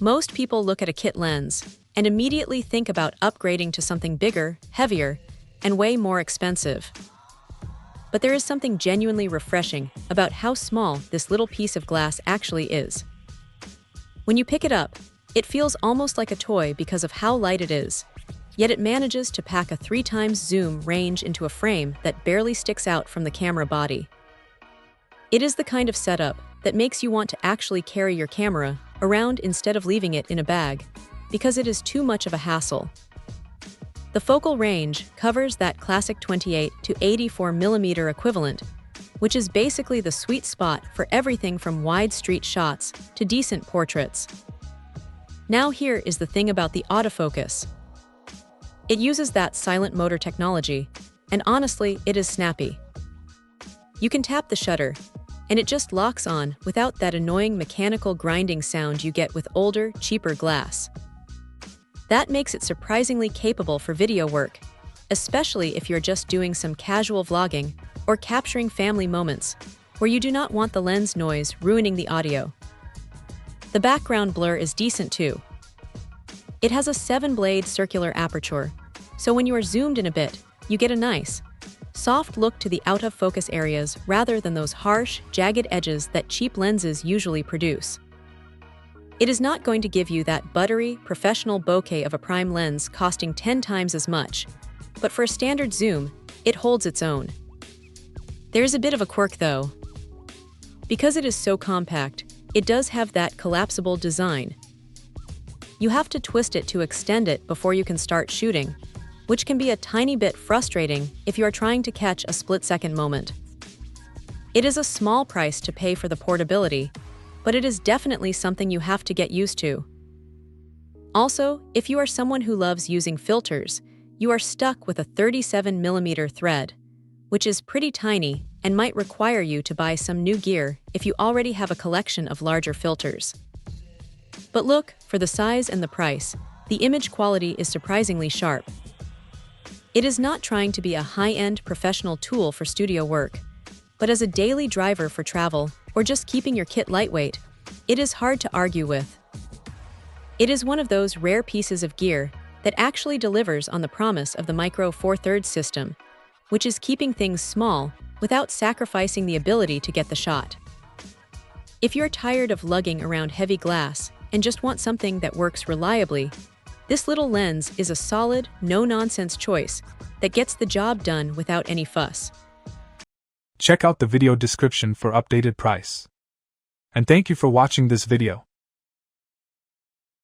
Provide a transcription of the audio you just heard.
Most people look at a kit lens and immediately think about upgrading to something bigger, heavier, and way more expensive. But there is something genuinely refreshing about how small this little piece of glass actually is. When you pick it up, it feels almost like a toy because of how light it is, yet it manages to pack a 3x zoom range into a frame that barely sticks out from the camera body. It is the kind of setup that makes you want to actually carry your camera around instead of leaving it in a bag, because it is too much of a hassle. The focal range covers that classic 28 to 84mm equivalent, which is basically the sweet spot for everything from wide street shots to decent portraits. Now here is the thing about the autofocus. It uses that silent motor technology, and honestly, it is snappy. You can tap the shutter, and it just locks on without that annoying mechanical grinding sound you get with older, cheaper glass. That makes it surprisingly capable for video work, especially if you're just doing some casual vlogging or capturing family moments where you do not want the lens noise ruining the audio. The background blur is decent too. It has a 7-blade circular aperture, so when you are zoomed in a bit, you get a nice, soft look to the out-of-focus areas rather than those harsh, jagged edges that cheap lenses usually produce. It is not going to give you that buttery, professional bokeh of a prime lens costing 10 times as much, but for a standard zoom, it holds its own. There's a bit of a quirk though. Because it is so compact, it does have that collapsible design. You have to twist it to extend it before you can start shooting, which can be a tiny bit frustrating if you are trying to catch a split-second moment. It is a small price to pay for the portability, but it is definitely something you have to get used to. Also, if you are someone who loves using filters, you are stuck with a 37mm thread, which is pretty tiny and might require you to buy some new gear if you already have a collection of larger filters. But look, for the size and the price, the image quality is surprisingly sharp. It is not trying to be a high-end professional tool for studio work, but as a daily driver for travel or just keeping your kit lightweight, it is hard to argue with. It is one of those rare pieces of gear that actually delivers on the promise of the Micro Four Thirds system, which is keeping things small without sacrificing the ability to get the shot. If you're tired of lugging around heavy glass and just want something that works reliably, this little lens is a solid, no-nonsense choice that gets the job done without any fuss. Check out the video description for updated price. And thank you for watching this video.